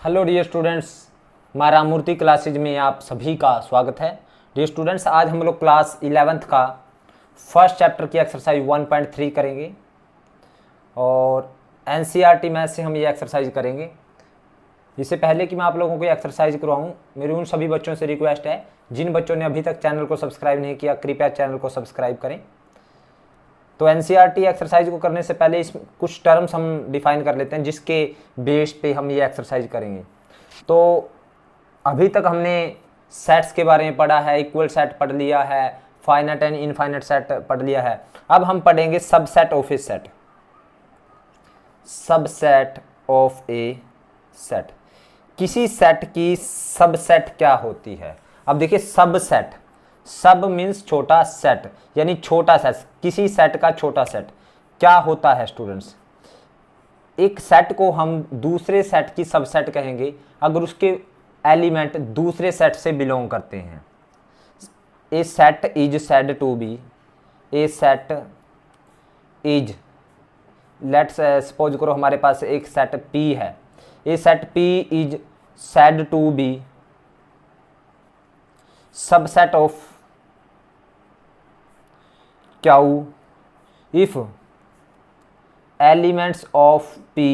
Hello dear students, मारा मूर्ति classes में आप सभी का स्वागत है। डियर स्टूडेंट्स, आज हम लोग क्लास 11th का फर्स्ट चैप्टर की एक्सरसाइज 1.3 करेंगे और एनसीईआरटी मैथ से हम ये एक्सरसाइज करेंगे। इससे पहले कि मैं आप लोगों को एक्सरसाइज करवाऊँ, मेरी उन सभी बच्चों से रिक्वेस्ट है जिन बच्चों ने अभी तक चैनल को सब्सक्राइब नहीं किया, कृपया चैनल को सब्सक्राइब करें। तो एनसीईआरटी एक्सरसाइज को करने से पहले इस कुछ टर्म्स हम डिफाइन कर लेते हैं जिसके बेस पे हम ये एक्सरसाइज करेंगे। तो अभी तक हमने सेट्स के बारे में पढ़ा है, इक्वल सेट पढ़ लिया है, फाइनाइट एंड इनफाइनाइट सेट पढ़ लिया है। अब हम पढ़ेंगे subset of A set. Subset of A set, किसी सेट की सबसेट क्या होती है। अब देखिए, सबसेट, सब मीन्स छोटा सेट, यानी छोटा सेट, किसी सेट का छोटा सेट क्या होता है स्टूडेंट्स। एक सेट को हम दूसरे सेट की सबसेट कहेंगे अगर उसके एलिमेंट दूसरे सेट से बिलोंग करते हैं। A set is said to be, a set is, let's suppose करो हमारे पास एक सेट P है, a set P is said to be subset of Q if elements of P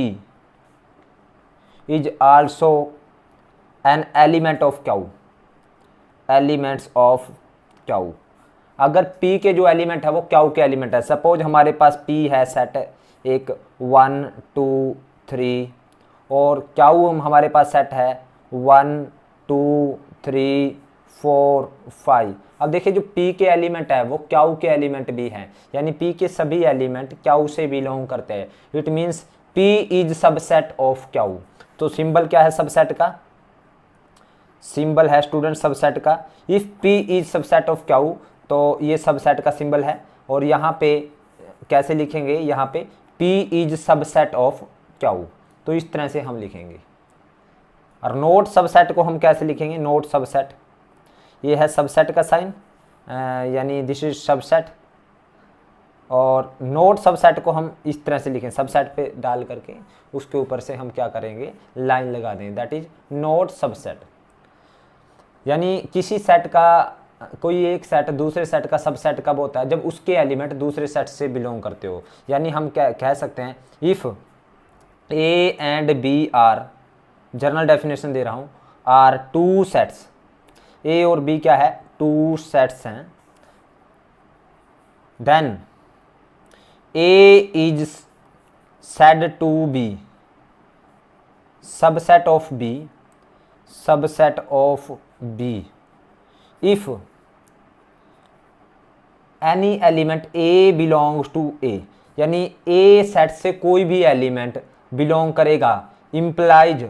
is also an element of Q, elements of Q, अगर P के जो element है वो Q के एलिमेंट है। सपोज हमारे पास P है सेट एक 1 2 3 और Q हमारे पास सेट है 1 2 3 4 5। अब देखिए, जो P के एलिमेंट है वो Q के एलिमेंट भी हैं, यानी P के सभी एलिमेंट Q से बिलोंग करते हैं। It means P is subset of Q। तो सिंबल क्या है सबसेट का? सिंबल है स्टूडेंट सबसेट का if P is subset of Q, तो ये सबसेट का सिंबल है। और यहाँ पे कैसे लिखेंगे, यहाँ पे P is subset of Q, तो इस तरह से हम लिखेंगे। और नोट सबसेट को हम कैसे लिखेंगे? नोट सबसेट, ये है सबसेट का साइन, यानी दिस इज सबसेट। और नोट सबसेट को हम इस तरह से लिखें, सबसेट पे डाल करके उसके ऊपर से हम क्या करेंगे, लाइन लगा दें, दैट इज नोट सबसेट। यानी किसी सेट का, कोई एक सेट दूसरे सेट का सबसेट कब होता है? जब उसके एलिमेंट दूसरे सेट से बिलोंग करते हो। यानी हम क्या कह सकते हैं, if A and B are, general definition दे रहा हूँ, आर टू सेट्स, ए और बी क्या है, टू सेट्स हैं, then A is said to be subset of B, subset of B if any element a belongs to A, यानी A set से कोई भी एलिमेंट बिलोंग करेगा, इम्प्लाइज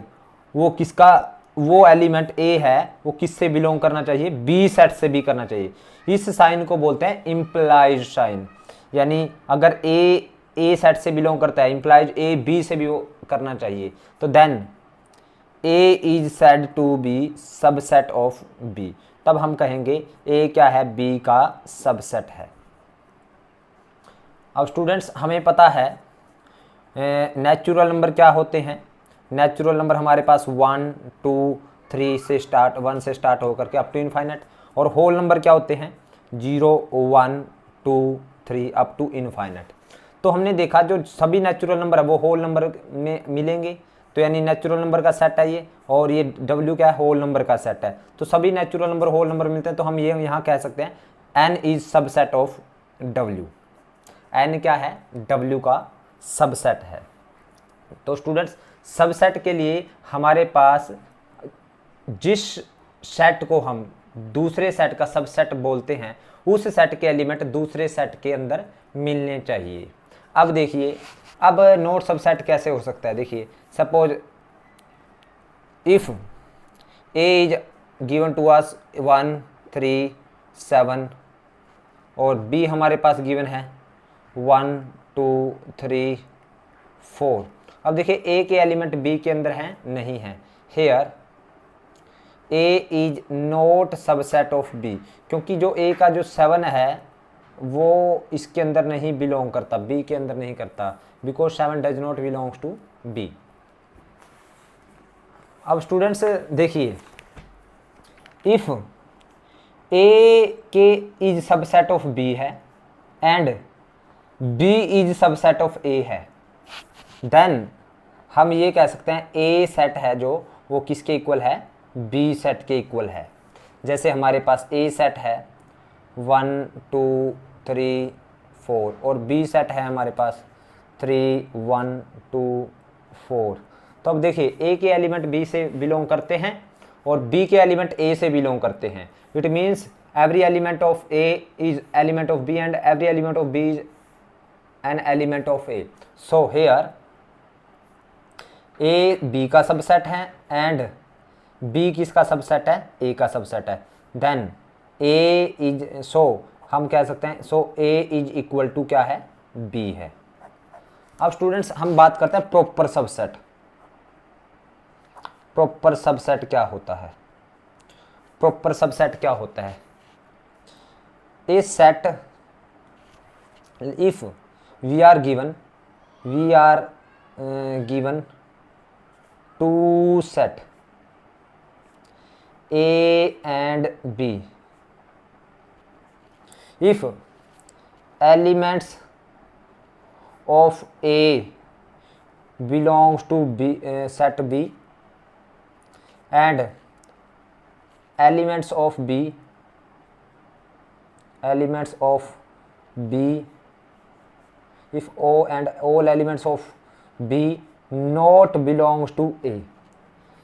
वो किसका, वो एलिमेंट ए है वो किससे बिलोंग करना चाहिए, बी सेट से भी करना चाहिए। इस साइन को बोलते हैं इम्प्लाइज साइन। यानी अगर ए सेट से बिलोंग करता है, इम्प्लाइज ए बी से भी वो करना चाहिए, तो then A is said to be subset of B, तब हम कहेंगे ए क्या है, बी का सबसेट है। अब स्टूडेंट्स, हमें पता है नेचुरल नंबर क्या होते हैं। नेचुरल नंबर हमारे पास 1 2 3 से स्टार्ट, 1 से स्टार्ट होकर के अप टू इनफाइनाइट। और होल नंबर क्या होते हैं, 0 1 2 3 अप टू इनफाइनाइट। तो हमने देखा जो सभी नेचुरल नंबर है वो होल नंबर में मिलेंगे, तो यानी नेचुरल नंबर का सेट है ये, और ये W क्या है, होल नंबर का सेट है। तो सभी नेचुरल नंबर होल नंबर मिलते हैं, तो हम ये यहाँ कह सकते हैं N is subset of W। N क्या है, W का सबसेट है। तो स्टूडेंट्स, सबसेट के लिए हमारे पास जिस सेट को हम दूसरे सेट का सबसेट बोलते हैं, उस सेट के एलिमेंट दूसरे सेट के अंदर मिलने चाहिए। अब देखिए, अब नोट सबसेट कैसे हो सकता है। देखिए, suppose if A is given to us 1 3 7 और बी हमारे पास गिवन है 1 2 3 4। अब देखिए, ए के एलिमेंट बी के अंदर हैं, नहीं है। Here A is not subset of B, क्योंकि जो ए का जो 7 है वो इसके अंदर नहीं बिलोंग करता, बी के अंदर नहीं करता, because 7 does not belongs to B. अब स्टूडेंट्स देखिए, इफ ए के इज सबसेट ऑफ बी है and B is subset of A है, देन हम ये कह सकते हैं ए सेट है जो वो किसके इक्वल है, बी सेट के इक्वल है। जैसे हमारे पास ए सेट है 1 2 3 4 और बी सेट है हमारे पास 3 1 2 4। तो अब देखिए ए के एलिमेंट बी से बिलोंग करते हैं और बी के एलिमेंट ए से बिलोंग करते हैं। It means every element of A is element of B and every element of B is an element of A. So here A B का सबसेट है and B किसका सबसेट है, A का subset है। Then A is, so हम कह सकते हैं so A is equal to क्या है, B है। अब स्टूडेंट्स हम बात करते हैं प्रॉपर सबसेट। प्रॉपर सबसेट क्या होता है, प्रॉपर सबसेट क्या होता है, a set if we are given two set A and B, if elements of A belongs to B, set B and elements of B if O and all elements of B not belongs to A,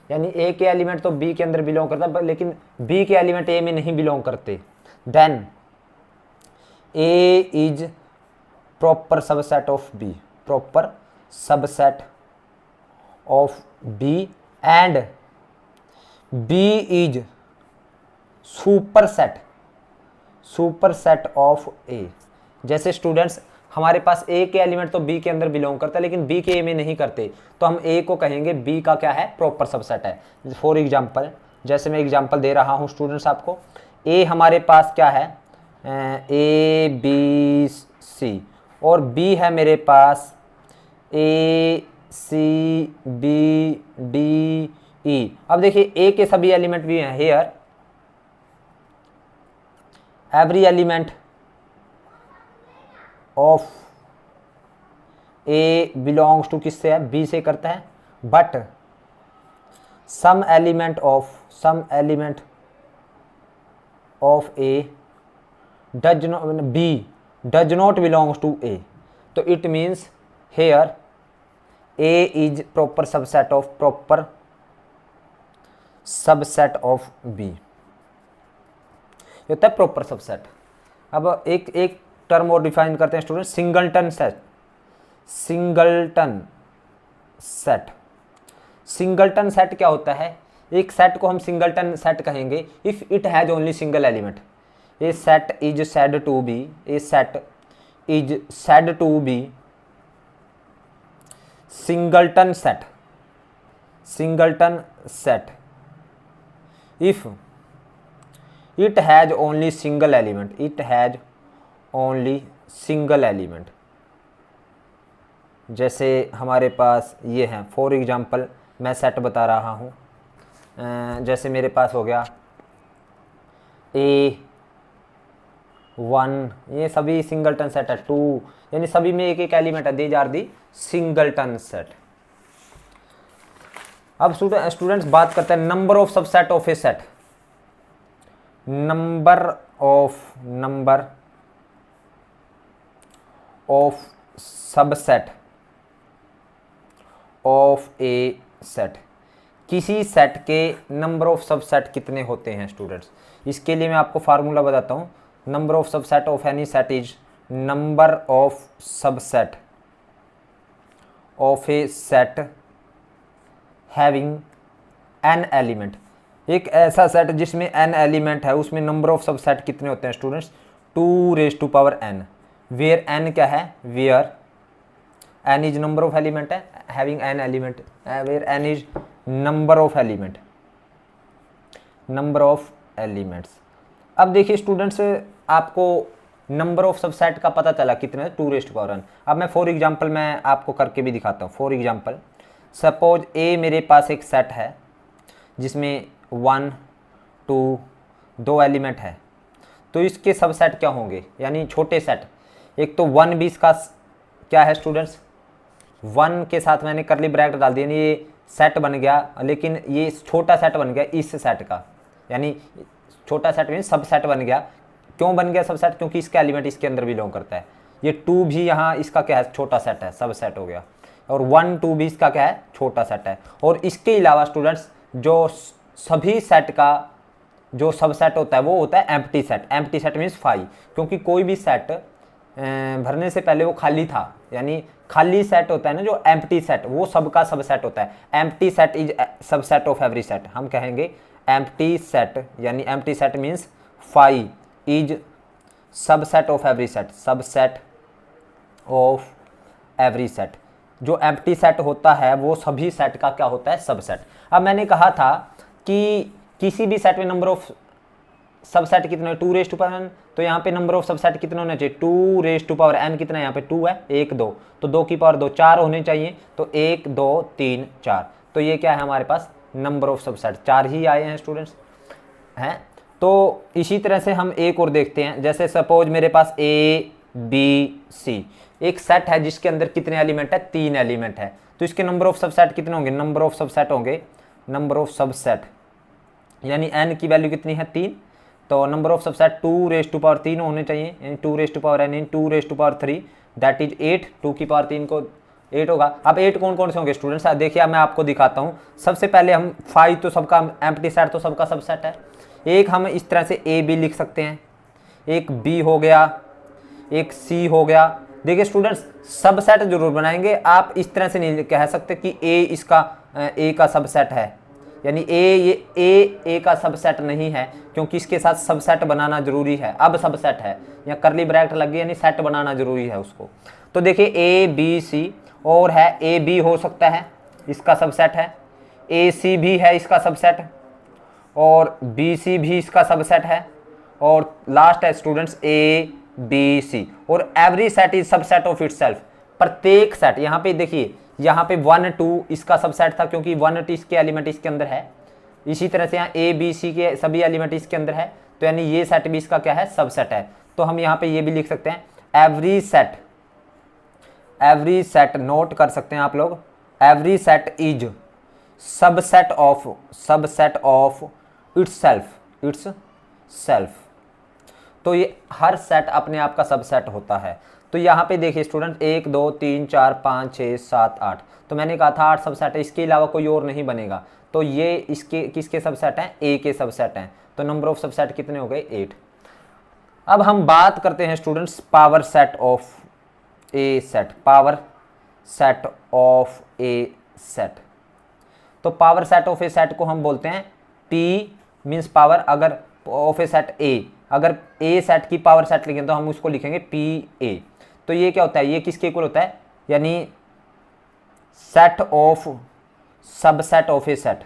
यानी A के element तो B के अंदर belong करता है लेकिन B के element A में नहीं बिलोंग करते, then A is proper subset of B, proper subset of B and B is superset of A. जैसे स्टूडेंट्स हमारे पास ए के एलिमेंट तो बी के अंदर बिलोंग करता है लेकिन बी के ए में नहीं करते, तो हम ए को कहेंगे बी का क्या है, प्रॉपर सबसेट है। फॉर एग्जांपल जैसे मैं एग्जांपल दे रहा हूं स्टूडेंट्स आपको, ए हमारे पास क्या है, ए बी सी और बी है मेरे पास ए सी बी डी ई। अब देखिए ए के सभी एलिमेंट भी हैं, hair every element of A belongs to किससे है, B से करता है, but some element of A B does not belongs to A, तो it means here A is proper subset of B, ये होता है प्रॉपर सबसेट। अब एक टर्म और डिफाइन करते हैं student, singleton set. Singleton set क्या होता है, एक सेट को हम सिंगलटन सेट कहेंगे if it has only single element. A set is said to be singleton set if it has only single element, जैसे हमारे पास ये हैं, फॉर एग्जांपल मैं सेट बता रहा हूँ, जैसे मेरे पास हो गया A1, ये सभी सिंगलटन सेट है, 2 यानी सभी में एक एक एलिमेंट है, these are the singleton set. अब स्टूडेंट्स बात करते हैं number of subset of A set. number of subset of a set, किसी सेट के नंबर ऑफ सबसेट कितने होते हैं स्टूडेंट्स, इसके लिए मैं आपको फार्मूला बताता हूँ। Number of subset of any set is number of subset of A set having an element. एक ऐसा सेट जिसमें n एलिमेंट है उसमें नंबर ऑफ सबसेट कितने होते हैं स्टूडेंट्स, 2n, वेयर n क्या है, where n is number of element है, having n element, where n is number of elements. अब देखिए स्टूडेंट्स आपको नंबर ऑफ सबसेट का पता चला कितने, 2n। अब मैं फॉर एग्जांपल मैं आपको करके भी दिखाता हूँ। फॉर एग्जांपल सपोज ए मेरे पास एक सेट है जिसमें 1 2 दो एलिमेंट है, तो इसके सबसेट क्या होंगे, यानी छोटे सेट। एक तो 1 भी इसका क्या है स्टूडेंट्स, 1 के साथ मैंने करली ब्रैकेट डाल दिया, ये सेट बन गया, लेकिन ये छोटा सेट बन गया इस सेट का, यानी छोटा सेट मीन सब सेट बन गया। क्यों बन गया सब सेट, क्योंकि इसका एलिमेंट इसके अंदर बिलोंग करता है। ये 2 भी यहाँ इसका क्या है, छोटा सेट है, सब सेट हो गया। और 1 2 भी इसका क्या है, छोटा सेट है। और इसके अलावा स्टूडेंट्स जो सभी सेट का जो सबसेट होता है वो होता है empty set. Empty set means phi, क्योंकि कोई भी सेट भरने से पहले वो खाली था, यानी खाली सेट होता है ना जो एम्प्टी सेट, वो सबका सबसेट होता है। Empty set is subset of every set. हम कहेंगे एम्प्टी सेट, यानी empty set means phi is subset of every set, subset of every set. जो एम्प्टी सेट होता है वो सभी सेट का क्या होता है, सबसेट। अब मैंने कहा था कि किसी भी सेट में नंबर ऑफ सबसेट कितने, 2 रेज़ टू पावर n, तो यहाँ पे नंबर ऑफ सबसेट कितने होने चाहिए, 2 रेज़ टू पावर n कितना है, यहाँ पे 2 है, 1 2, तो 2 की पावर 2 4 होने चाहिए, तो 1 2 3 4, तो ये क्या है हमारे पास नंबर ऑफ सबसेट, 4 ही आए हैं स्टूडेंट्स हैं। तो इसी तरह से हम एक और देखते हैं, जैसे सपोज मेरे पास A B C एक सेट है जिसके अंदर कितने एलिमेंट है, 3 एलिमेंट है, तो इसके नंबर ऑफ सबसेट कितने होंगे, नंबर ऑफ सबसेट होंगे, नंबर ऑफ सबसेट यानी n की वैल्यू कितनी है 3, तो number of subset 2 raise to power 3 होने चाहिए, यानी 2 raise to power n in 2 raise to power 3 that is 8, 2 की पावर 3 को 8 होगा। अब 8 कौन कौन से होंगे स्टूडेंट्स, देखिए अब मैं आपको दिखाता हूँ। सबसे पहले हम 5 तो सबका एम्प्टी सेट, तो सबका सबसेट है। एक हम इस तरह से A B लिख सकते हैं, एक B हो गया, एक C हो गया। देखिए स्टूडेंट्स सबसेट जरूर बनाएंगे, आप इस तरह से नहीं कह सकते कि A इसका A का सबसेट है, यानी A का सबसेट नहीं है, क्योंकि इसके साथ सबसेट बनाना जरूरी है। अब सबसेट है या करली ब्रैकेट लग गई, यानी सेट बनाना जरूरी है उसको। तो देखिए A B C और है, A B हो सकता है इसका सबसेट है, A C भी है इसका सबसेट, और B C भी इसका सबसेट है, और लास्ट है स्टूडेंट्स A B C। और every set is subset of itself. प्रत्येक सेट, यहाँ पे देखिए यहाँ पे 1 2 इसका सबसेट था, क्योंकि 1 2 इसके एलिमेंट इसके अंदर है। इसी तरह से यहाँ A B C के सभी एलिमेंट इसके अंदर है, तो यानी ये सेट भी इसका क्या है, सबसेट है। तो हम यहाँ पे ये भी लिख सकते हैं एवरी सेट नोट कर सकते हैं आप लोग, every set is subset of itself. तो ये हर सेट अपने आप का सबसेट होता है। तो यहाँ पे देखिए स्टूडेंट 1 2 3 4 5 6 7 8, तो मैंने कहा था 8 सबसेट है, इसके अलावा कोई और नहीं बनेगा। तो ये इसके किसके सबसेट हैं, A के सबसेट हैं। तो नंबर ऑफ सबसेट कितने हो गए, 8। अब हम बात करते हैं students power set of A set, power set of A set. तो power set of A set को हम बोलते हैं P मीन्स पावर, अगर ऑफ ए सेट A, अगर A सेट की पावर सेट लिखें तो हम उसको लिखेंगे PA। तो ये क्या होता है, ये किसके इक्वल होता है, यानी set of subset of A set,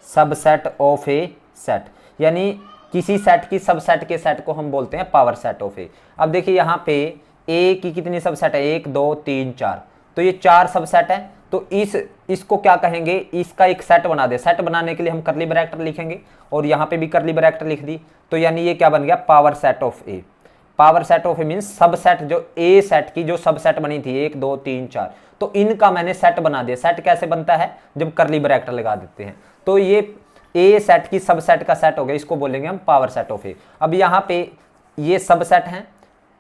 subset of A set, यानी किसी सेट की सबसेट के सेट को हम बोलते हैं पावर सेट ऑफ ए। अब देखिए यहाँ पे A की कितनी सबसेट है, 1 2 3 4, तो ये 4 सबसेट है। तो इसको क्या कहेंगे, इसका एक सेट बना दे। सेट बनाने के लिए हम करली ब्रैकेट लिखेंगे, और यहाँ पे भी करली ब्रैकेट लिख दी, तो यानी ये क्या बन गया, power set of A. Power set of A means subset, जो ए सेट की जो सबसेट बनी थी 1 2 3 4, तो इनका मैंने सेट बना दिया। सेट कैसे बनता है, जब करली ब्रैकेट लगा देते हैं। तो ये ए सेट की सबसेट का सेट हो गया, इसको बोलेंगे हम पावर सेट ऑफ ए। अब यहाँ पे ये सबसेट हैं,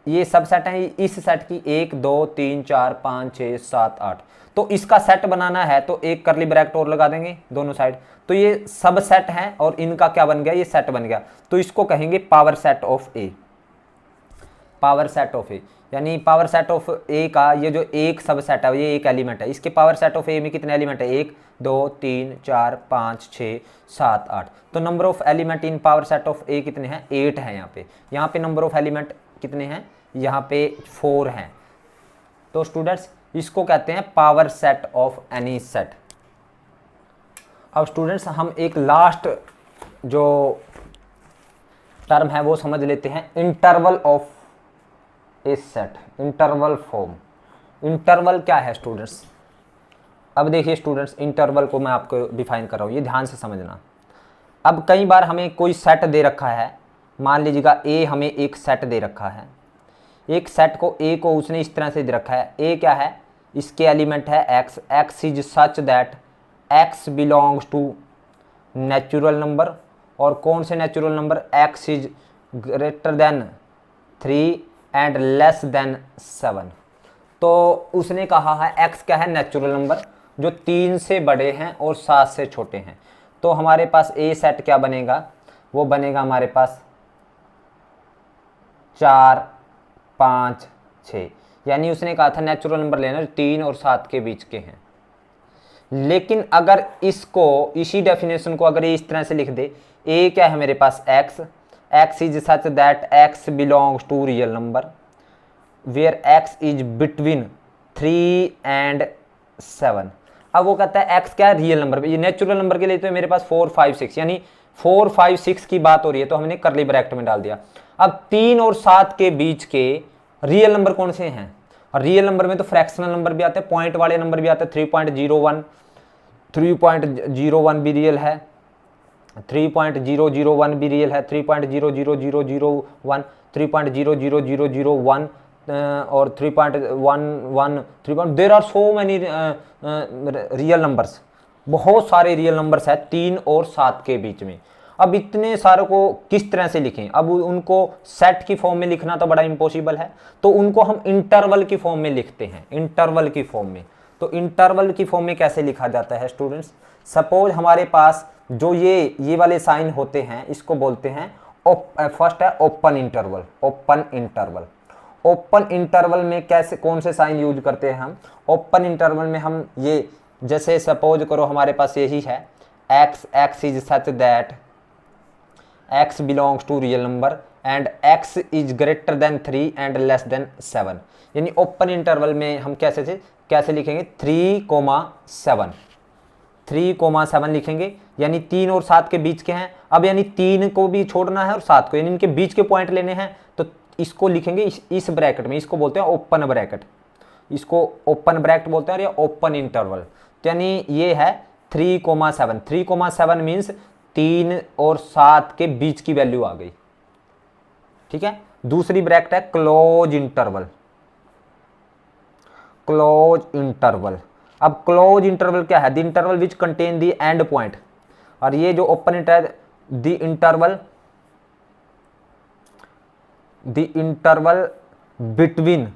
ये सबसेट है इस सेट की 1 2 3 4 5 6 7 8, तो इसका सेट बनाना है तो एक करली ब्रैकेट और लगा देंगे दोनों साइड। तो ये सब सेट है और इनका क्या बन गया, ये सेट बन गया, तो इसको कहेंगे power set of A. Power set of A यानी पावर सेट ऑफ ए का ये जो एक सब सेट है, ये एक एलिमेंट है, इसके पावर सेट ऑफ ए में कितने एलिमेंट है, 1 2 3 4 5 6 7 8। तो number of element in power set of A कितने हैं, 8 है। यहाँ पे नंबर ऑफ एलिमेंट कितने हैं, यहाँ पे 4 हैं। तो स्टूडेंट्स इसको कहते हैं power set of any set. अब स्टूडेंट्स हम एक लास्ट जो टर्म है वो समझ लेते हैं, interval of A set, interval form. Interval क्या है स्टूडेंट्स, अब देखिए स्टूडेंट्स, इंटरवल को मैं आपको डिफाइन कर रहा हूँ, ये ध्यान से समझना। अब कई बार हमें कोई सेट दे रखा है, मान लीजिएगा ए हमें एक सेट दे रखा है, एक सेट को ए को उसने इस तरह से दे रखा है, ए क्या है, इसके एलिमेंट है X, x is such that x belongs to natural number, और कौन से natural number, x is greater than 3 and less than 7। तो उसने कहा है एक्स क्या है, नेचुरल नंबर जो 3 से बड़े हैं और 7 से छोटे हैं। तो हमारे पास ए सेट क्या बनेगा, वो बनेगा हमारे पास 4 5 6, यानी उसने कहा था नेचुरल नंबर लेना जो 3 और 7 के बीच के हैं। लेकिन अगर इसको, इसी डेफिनेशन को अगर ये इस तरह से लिख दे, ए क्या है मेरे पास x, x is such that x belongs to real number where x is between 3 and 7। अब वो कहता है एक्स क्या है, रियल नंबर, ये नेचुरल नंबर के लिए तो मेरे पास 4 5 6, यानी 4 5 6 की बात हो रही है, तो हमने करली ब्रैकेट में डाल दिया। अब 3 और 7 के बीच के रियल नंबर कौन से हैं, और रियल नंबर में तो फ्रैक्शनल नंबर भी आते हैं, पॉइंट वाले नंबर भी आते हैं, 3.01 3.01 भी रियल है, 3.001 भी रियल है, 3.00001 3.00001 और 3.11 3. There are so many real numbers, बहुत सारे रियल नंबर्स है 3 और 7 के बीच में। अब इतने सारों को किस तरह से लिखें, अब उनको सेट की फॉर्म में लिखना तो बड़ा इम्पॉसिबल है, तो उनको हम इंटरवल की फॉर्म में लिखते हैं, इंटरवल की फॉर्म में। तो इंटरवल की फॉर्म में कैसे लिखा जाता है स्टूडेंट्स, सपोज हमारे पास जो ये वाले साइन होते हैं, इसको बोलते हैं फर्स्ट है open interval. Open interval, open interval में कैसे, कौन से साइन यूज करते हैं हम, ओपन इंटरवल में हम ये, जैसे सपोज करो हमारे पास यही है X, x is such that x belongs to real number and X is greater than 3 and less than 7, यानी ओपन इंटरवल में हम कैसे लिखेंगे 3,7 3,7 लिखेंगे, यानी 3 और 7 के बीच के हैं। अब यानी 3 को भी छोड़ना है और 7 को, यानी इनके बीच के पॉइंट लेने हैं, तो इसको लिखेंगे इस ब्रैकेट में, इसको बोलते हैं ओपन ब्रैकेट, इसको ओपन ब्रैकेट बोलते हैं, और ये ओपन इंटरवल। तो यानी ये है 3,7 3,7 मीन्स 3 और 7 के बीच की वैल्यू आ गई, ठीक है। दूसरी ब्रैकेट है क्लोज इंटरवल, क्लोज इंटरवल। अब क्लोज इंटरवल क्या है, the interval which contain the end point, और ये जो open interval, the interval between,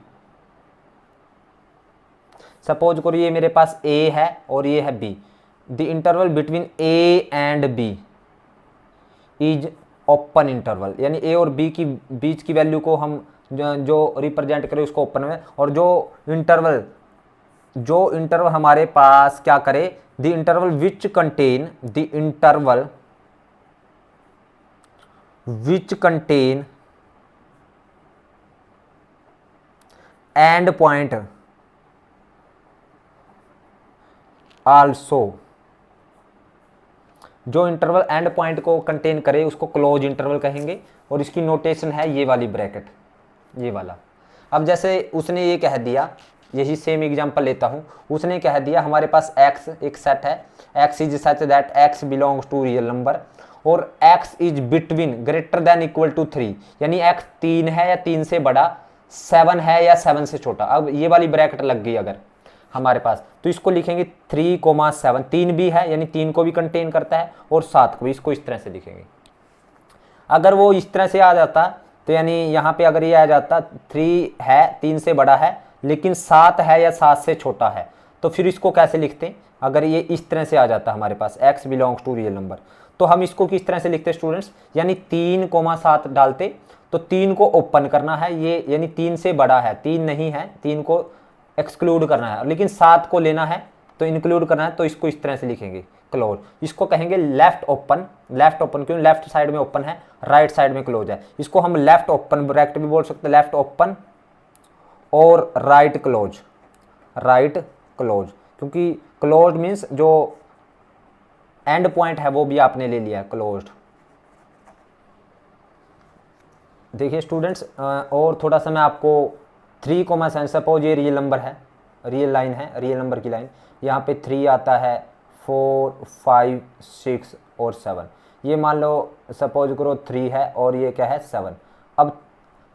suppose करो ये मेरे पास ए है और ये है B, the interval between A and B is open interval, यानी ए और बी की बीच की वैल्यू को हम जो रिप्रेजेंट करें उसको ओपन में, और जो इंटरवल हमारे पास क्या करे, the interval which contain, the interval which contain and point also, जो इंटरवल एंड पॉइंट को कंटेन करे उसको क्लोज इंटरवल कहेंगे, और इसकी नोटेशन है ये वाली ब्रैकेट, ये वाला। अब जैसे उसने ये कह दिया, यही सेम एग्जांपल लेता हूँ, उसने कह दिया हमारे पास x एक सेट है, x is such that x belongs to real number, और x is between greater than equal to 3, यानी x 3 है या 3 से बड़ा, 7 है या 7 से छोटा। अब ये वाली ब्रैकेट लग गई अगर हमारे पास, तो इसको लिखेंगे 3,7, 3 भी है यानी 3 को भी कंटेन करता है और 7 को भी, इसको इस तरह से लिखेंगे। अगर वो इस तरह से आ जाता तो यानी यहाँ पे अगर ये आ जाता 3 है 3 से बड़ा है लेकिन 7 है या 7 से छोटा है, तो फिर इसको कैसे लिखते, अगर ये इस तरह से आ जाता हमारे पास x belongs to real number, तो हम इसको किस तरह से लिखते स्टूडेंट्स, यानी 3,7 डालते, तो 3 को ओपन करना है ये, यानी 3 से बड़ा है, 3 नहीं है, 3 को एक्सक्लूड करना है, लेकिन 7 को लेना है तो इंक्लूड करना है, तो इसको इस तरह से लिखेंगे क्लोज। इसको कहेंगे लेफ्ट ओपन, लेफ्ट ओपन क्यों, लेफ्ट साइड में ओपन है, राइट साइड में क्लोज है, इसको हम लेफ्ट ओपन ब्रैकेट भी बोल सकते हैं, लेफ्ट ओपन और राइट क्लोज, राइट क्लोज, क्योंकि क्लोज मीन्स जो एंड पॉइंट है वो भी आपने ले लिया क्लोज्ड। देखिए स्टूडेंट्स, और थोड़ा सा मैं आपको 3,7, सपोज ये रियल नंबर है, रियल लाइन है, रियल नंबर की लाइन। यहाँ पे 3 आता है, 4, 5, 6 और 7। ये मान लो सपोज करो 3 है और ये क्या है 7। अब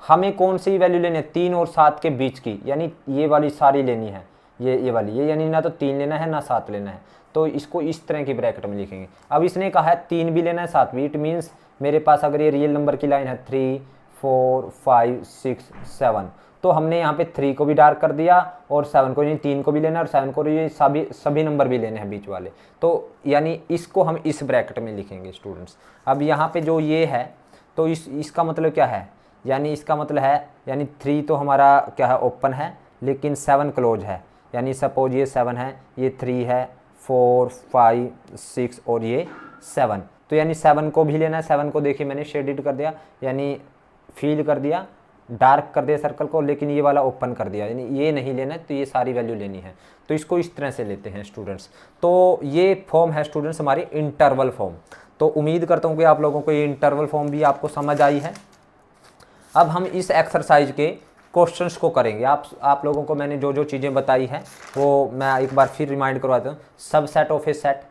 हमें कौन सी वैल्यू लेनी है, 3 और 7 के बीच की, यानी ये वाली सारी लेनी है, ये वाली, ये यानी ना तो 3 लेना है ना 7 लेना है। तो इसको इस तरह की ब्रैकेट में लिखेंगे। अब इसने कहा है 3 भी लेना है 7 भी, इट मीन्स मेरे पास अगर ये रियल नंबर की लाइन है 3, 4, 5, 6, 7, तो हमने यहाँ पे 3 को भी डार्क कर दिया और 7 को, यानी 3 को भी लेना है और 7 को, ये सभी नंबर भी लेने हैं बीच वाले। तो यानी इसको हम इस ब्रैकेट में लिखेंगे स्टूडेंट्स। अब यहाँ पे जो ये है तो इसका मतलब क्या है, यानी इसका मतलब है, यानी 3 तो हमारा क्या है ओपन है, लेकिन 7 क्लोज है। यानी सपोज ये 7 है, ये 3 है, 4, 5, 6 और ये 7। तो यानी 7 को भी लेना है। 7 को देखिए मैंने शेडेड कर दिया, यानी फील कर दिया, डार्क कर दिया सर्कल को, लेकिन ये वाला ओपन कर दिया, यानी ये नहीं लेना है, तो ये सारी वैल्यू लेनी है। तो इसको इस तरह से लेते हैं स्टूडेंट्स। तो ये फॉर्म है स्टूडेंट्स हमारी इंटरवल फॉर्म। तो उम्मीद करता हूँ कि आप लोगों को ये इंटरवल फॉर्म भी आपको समझ आई है। अब हम इस एक्सरसाइज के क्वेश्चंस को करेंगे। आप लोगों को मैंने जो जो चीज़ें बताई हैं वो मैं एक बार फिर रिमाइंड करवाता हूँ। सबसेट ऑफ ए सेट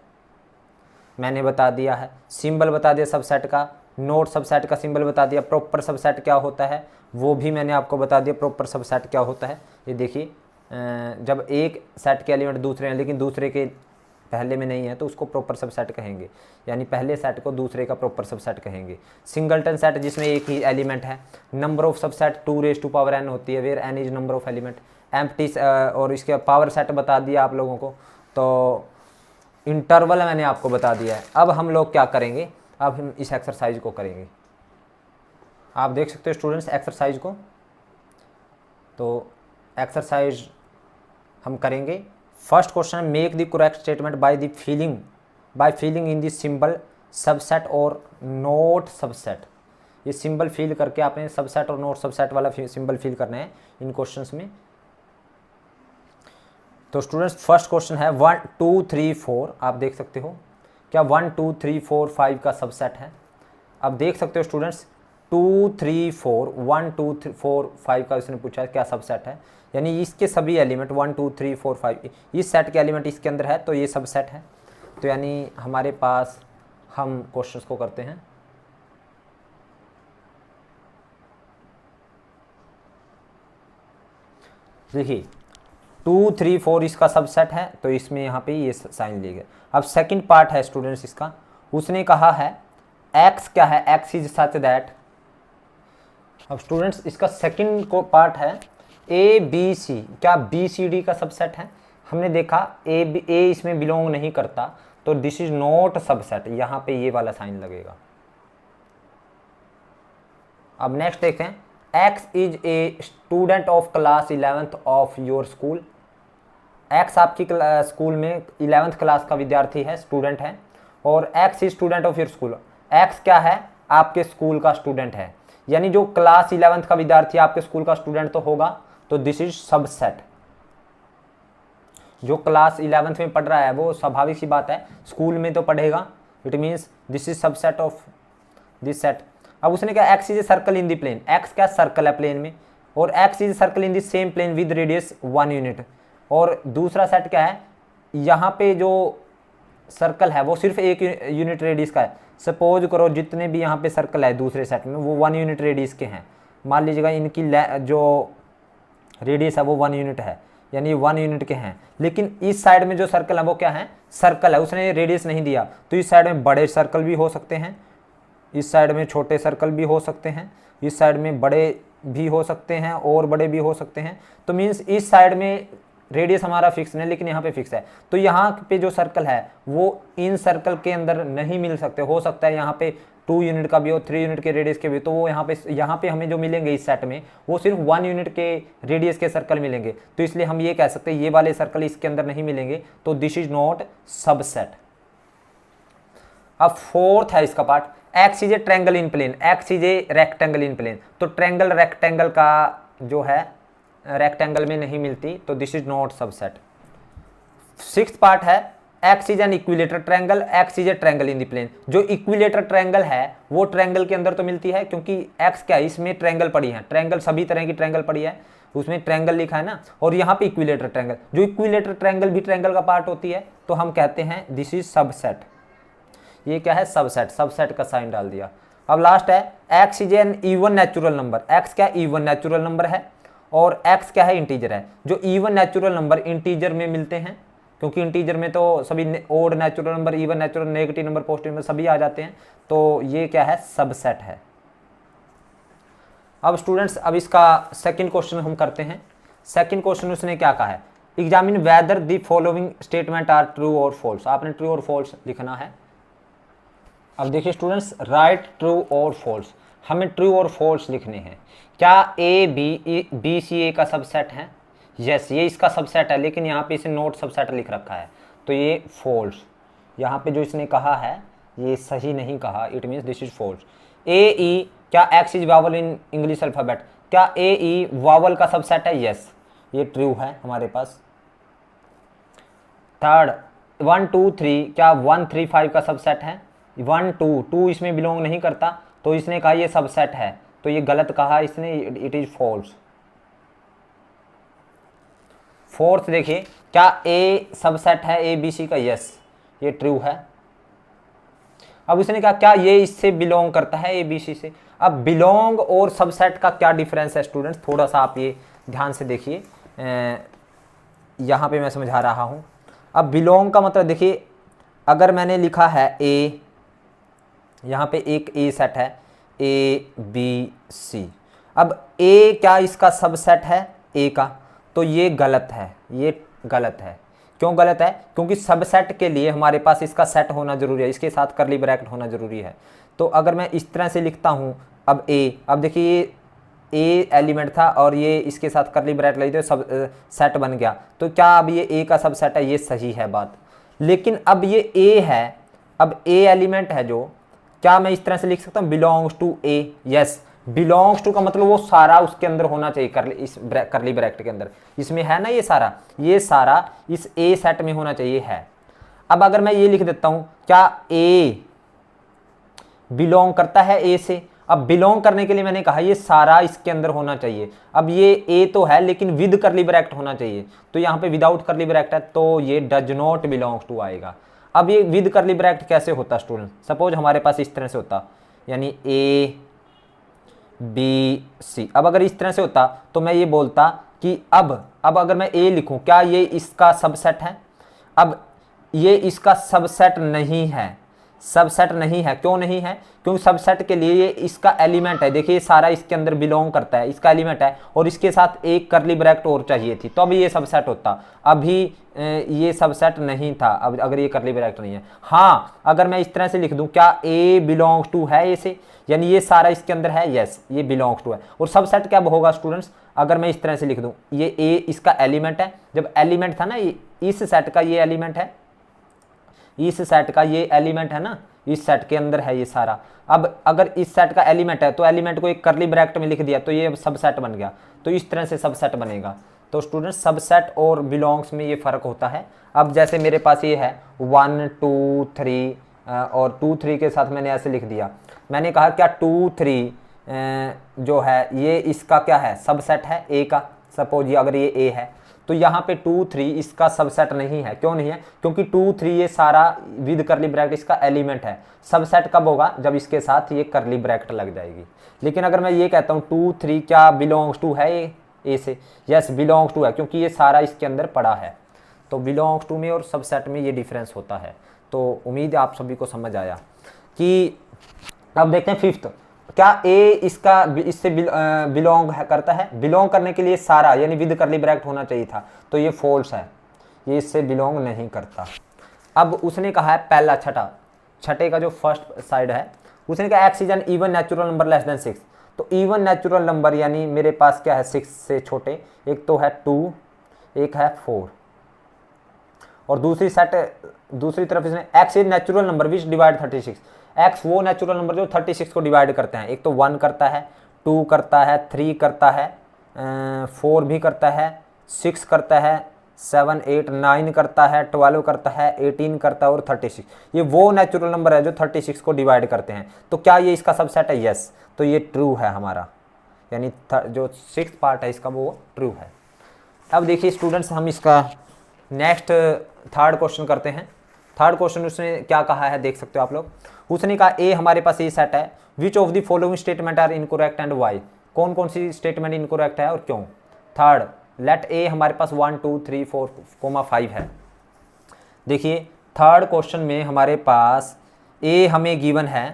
मैंने बता दिया है, सिंबल बता दिया सबसेट का, नोट सबसेट का सिंबल बता दिया, प्रॉपर सबसेट क्या होता है वो भी मैंने आपको बता दिया, प्रॉपर सबसेट क्या होता है। ये देखिए जब एक सेट के एलिमेंट दूसरे हैं लेकिन दूसरे के पहले में नहीं है तो उसको प्रॉपर सबसेट कहेंगे, यानी पहले सेट को दूसरे का प्रॉपर सबसेट कहेंगे। सिंगलटन सेट जिसमें एक ही एलिमेंट है। नंबर ऑफ सबसेट 2n होती है, where n is number of element. Empty और इसके पावर सेट बता दिया आप लोगों को। तो इंटरवल मैंने आपको बता दिया है। अब हम लोग क्या करेंगे, अब हम इस एक्सरसाइज को करेंगे। आप देख सकते हो स्टूडेंट्स एक्सरसाइज को। तो एक्सरसाइज हम करेंगे। First question, make the correct statement by filling in the symbol subset और नोट सबसेट। ये सिंबल फिल करके आपने सबसेट और नोट सबसेट वाला सिंबल फिल करना है इन क्वेश्चंस में। तो स्टूडेंट्स फर्स्ट क्वेश्चन है 1, 2, 3, 4। आप देख सकते हो क्या 1, 2, 3, 4, 5 का सबसेट है। अब देख सकते हो स्टूडेंट्स 2, 3, 4, 1, 2, 3, 4, 5 का इसने पूछा क्या सबसेट है, यानी इसके सभी एलिमेंट 1, 2, 3, 4, 5 इस सेट के एलिमेंट इसके अंदर है, तो ये सबसेट है। तो यानी हमारे पास हम क्वेश्चंस को करते हैं। देखिए 2, 3, 4 इसका सबसेट है, तो इसमें यहाँ पे ये साइन लिए गए। अब सेकंड पार्ट है स्टूडेंट्स इसका, उसने कहा है x क्या है, x इज सच दैट। अब स्टूडेंट्स इसका सेकंड को पार्ट है ए बी सी, क्या बी सी डी का सबसेट है। हमने देखा ए इसमें बिलोंग नहीं करता, तो दिस इज नॉट सबसेट, यहाँ पे ये वाला साइन लगेगा। अब नेक्स्ट देखें, x is a student of class 11th of your school. x आपकी स्कूल में 11th क्लास का विद्यार्थी है, स्टूडेंट है, और x is student of your school. x क्या है, आपके स्कूल का स्टूडेंट है, यानी जो क्लास 11th का विद्यार्थी आपके स्कूल का स्टूडेंट तो होगा, तो दिस इज सबसेट। जो क्लास 11th में पढ़ रहा है वो स्वाभाविक सी बात है स्कूल में तो पढ़ेगा, it means this is subset of this set. अब उसने कहा x is a circle in the plane, x क्या सर्कल है प्लेन में, और x is circle in the same plane with radius 1 unit. और दूसरा सेट क्या है, यहाँ पे जो सर्कल है वो सिर्फ 1 यूनिट रेडियस का है। सपोज करो जितने भी यहाँ पे सर्कल है दूसरे सेट में वो 1 यूनिट रेडियस के हैं। मान लीजिएगा इनकी जो रेडियस है वो 1 यूनिट है, यानी 1 यूनिट के हैं, लेकिन इस साइड में जो सर्कल है वो क्या है, सर्कल है, उसने रेडियस नहीं दिया, तो इस साइड में बड़े सर्कल भी हो सकते हैं, इस साइड में छोटे सर्कल भी हो सकते हैं, इस साइड में बड़े भी हो सकते हैं और बड़े भी हो सकते हैं। तो मीन्स इस साइड में रेडियस हमारा फिक्स नहीं, लेकिन यहाँ पे फिक्स है, तो यहाँ पे जो सर्कल है वो इन सर्कल के अंदर नहीं मिल सकते। हो सकता है यहाँ पे 2 यूनिट का भी हो, 3 यूनिट के रेडियस के भी, तो वो यहाँ पे हमें जो मिलेंगे इस सेट में वो सिर्फ 1 यूनिट के रेडियस के सर्कल मिलेंगे। तो इसलिए हम ये कह सकते हैं ये वाले सर्कल इसके अंदर नहीं मिलेंगे, तो दिस इज नॉट सबसेट। अब फोर्थ है इसका part, x is a triangle in plane, x is a rectangle in plane. तो ट्रायंगल रेक्टेंगल का जो है रेक्टेंगल में नहीं मिलती, तो this is not subset. Sixth part है x is an equilateral triangle, x is a triangle in the plane. जो इक्विलेटर ट्रायंगल है वो ट्रायंगल के अंदर तो मिलती है, क्योंकि एक्स क्या है, इसमें ट्रायंगल पड़ी है, ट्रायंगल सभी तरह की ट्रायंगल पड़ी है, उसमें ट्रायंगल लिखा है ना, और यहाँ पे इक्विलेटर ट्रायंगल, जो इक्विलेटर ट्रायंगल भी ट्रायंगल का पार्ट होती है, तो हम कहते हैं दिस इज सबसेट। ये क्या है, सबसेट, सबसेट का साइन डाल दिया। अब लास्ट है x is N even natural number. X क्या इवन नेचुरल नंबर है, और एक्स क्या है, इंटीजर है। जो इवन नेचुरल नंबर इंटीजर में मिलते हैं, क्योंकि इंटीजर में तो सभी odd natural number, even natural, negative number, positive number सभी आ जाते हैं, तो ये क्या है, सबसेट है। अब स्टूडेंट्स, अब इसका सेकंड क्वेश्चन हम करते हैं। सेकंड क्वेश्चन उसने क्या कहा है, examine whether the following statement are true और फॉल्स। आपने ट्रू और फॉल्स लिखना है। अब देखिए स्टूडेंट्स, राइट ट्रू और फॉल्स, हमें ट्रू और फॉल्स लिखने हैं। क्या ए बी सी ए का सबसेट है? यस, ये इसका सबसेट है, लेकिन यहाँ पे इसे नोट सबसेट लिख रखा है, तो ये फॉल्स। यहाँ पे जो इसने कहा है ये सही नहीं कहा, it means this is false. A E, क्या x is vowel in English alphabet? क्या ए ई वावल का सबसेट है? यस, ये ट्रू है हमारे पास। थर्ड, 1 2 3, क्या 1 3 5 का सबसेट है? 1 2 2 इसमें बिलोंग नहीं करता, तो इसने कहा ये सबसेट है, तो ये गलत कहा इसने, इट इज फॉल्स। फोर्थ देखिए, क्या ए सबसेट है ए बी सी का? यस, ये ट्रू है। अब उसने कहा क्या ये इससे बिलोंग करता है ए बी सी से? अब बिलोंग और सबसेट का क्या डिफरेंस है स्टूडेंट्स, थोड़ा सा आप ये ध्यान से देखिए, यहाँ पे मैं समझा रहा हूँ। अब बिलोंग का मतलब देखिए, अगर मैंने लिखा है ए, यहाँ पे एक ए सेट है ए बी सी, अब ए क्या इसका सबसेट है ए का? तो ये गलत है, ये गलत है। क्यों गलत है? क्योंकि सबसेट के लिए हमारे पास इसका सेट होना जरूरी है, इसके साथ करली ब्रैकेट होना जरूरी है। तो अगर मैं इस तरह से लिखता हूँ, अब ए, अब देखिए ये ए एलिमेंट था और ये इसके साथ करली ब्रैकेट लगी तो सब सेट बन गया, तो क्या अब ये ए का सबसेट है? ये सही है बात। लेकिन अब ये ए है, अब ए एलिमेंट है जो, क्या मैं इस तरह से लिख सकता हूँ belongs to A? Yes, belongs to का मतलब वो सारा उसके अंदर होना चाहिए, करली ब्रैकेट के अंदर, इसमें है ना ये सारा इस ए सेट में होना चाहिए है। अब अगर मैं ये लिख देता हूं, क्या ए बिलोंग करता है ए से? अब बिलोंग करने के लिए मैंने कहा ये सारा इसके अंदर होना चाहिए। अब ये ए तो है लेकिन विद करली ब्रैकेट होना चाहिए, तो यहाँ पे विदाउट करली ब्रैकेट है, तो ये डज नॉट बिलोंग्स टू आएगा। अब ये विद करली ब्रैकेट कैसे होता स्टूडेंट? सपोज हमारे पास इस तरह से होता, यानी ए बी सी। अब अगर इस तरह से होता तो मैं ये बोलता कि अब अगर मैं ए लिखूं, क्या ये इसका सबसेट है? अब ये इसका सबसेट नहीं है, सबसेट नहीं है। क्यों नहीं है? क्योंकि सबसेट के लिए ये इसका एलिमेंट है। देखिए सारा इसके अंदर बिलोंग करता है, इसका एलिमेंट है, और इसके साथ एक करली ब्रैकेट और चाहिए थी, तो अभी ये सबसेट होता। अभी ये सबसेट नहीं था, अब अगर ये करली ब्रैकेट नहीं है। हाँ, अगर मैं इस तरह से लिख दूं, क्या ए बिलोंग्स टू है ए से, यानी ये सारा इसके अंदर है, यस, ये बिलोंग्स टू है। और सबसेट क्या होगा स्टूडेंट्स? अगर मैं इस तरह से लिख दूं, ये ए इसका एलिमेंट है, जब एलिमेंट था ना, इस सेट का ये एलिमेंट है, इस सेट का ये एलिमेंट है ना, इस सेट के अंदर है ये सारा। अब अगर इस सेट का एलिमेंट है तो एलिमेंट को एक करली ब्रैकेट में लिख दिया, तो ये सबसेट बन गया, तो इस तरह से सबसेट बनेगा। तो स्टूडेंट सबसेट और बिलोंग्स में ये फ़र्क होता है। अब जैसे मेरे पास ये है 1 2 3 और 2 3 के साथ मैंने ऐसे लिख दिया, मैंने कहा क्या 2 3 जो है ये इसका क्या है, सबसेट है ए का। सपोज ये अगर ये ए है तो यहाँ पे 2 3 इसका सबसेट नहीं है। क्यों नहीं है? क्योंकि 2 3 ये सारा विद करली ब्रैकेट इसका एलिमेंट है। सबसेट कब होगा? जब इसके साथ ये करली ब्रैकेट लग जाएगी। लेकिन अगर मैं ये कहता हूँ 2 3 क्या बिलोंग्स टू है ए से? यस, बिलोंग्स टू है, क्योंकि ये सारा इसके अंदर पड़ा है। तो बिलोंग्स टू में और सबसेट में ये डिफरेंस होता है। तो उम्मीद है आप सभी को समझ आया। कि अब देखते हैं फिफ्थ, क्या ए इसका इससे बिलोंग करता है? बिलोंग करने के लिए सारा यानी विद करली ब्रैकेट होना चाहिए था, तो ये फॉल्स है, ये इससे बिलोंग नहीं करता। अब उसने कहा है पहला छठे का जो फर्स्ट साइड है, उसने कहा x is N even natural number less than 6। तो इवन नेचुरल नंबर यानी मेरे पास क्या है 6 से छोटे, एक तो है 2, एक है 4, और दूसरी तरफ इसने x is natural number which divide 36। X वो नेचुरल नंबर जो 36 को डिवाइड करते हैं। एक तो 1 करता है, 2 करता है, 3 करता है, 4 भी करता है, 6 करता है, 7 8 9 करता है, 12 करता है, 18 करता है और 36। ये वो नेचुरल नंबर है जो 36 को डिवाइड करते हैं। तो क्या ये इसका सबसेट है? यस, तो ये ट्रू है हमारा, यानी जो 6th पार्ट है इसका वो ट्रू है। अब देखिए स्टूडेंट्स, हम इसका नेक्स्ट थर्ड क्वेश्चन करते हैं। थर्ड क्वेश्चन उसने क्या कहा है देख सकते हो आप लोग। उसने कहा ए हमारे पास ए सेट है, which of the following statement are incorrect and why. कौन कौन सी स्टेटमेंट इनकोरेक्ट है और क्यों। थर्ड, लेट ए हमारे पास 1 2 3 4, 5 है। देखिए थर्ड क्वेश्चन में हमारे पास ए हमें गिवन है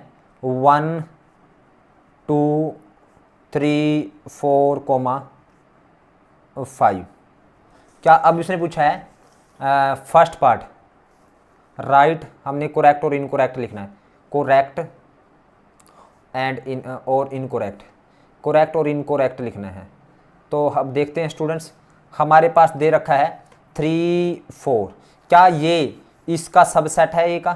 1 2 3 4, 5। क्या अब उसने पूछा है फर्स्ट पार्ट राइट, हमने कोरेक्ट और इनकोरेक्ट लिखना है। कोरेक्ट एंड और इनकोरेक्ट, कोरेक्ट और इनकोरेक्ट लिखना है। तो अब देखते हैं स्टूडेंट्स, हमारे पास दे रखा है 3 4। क्या ये इसका सबसेट है ए का।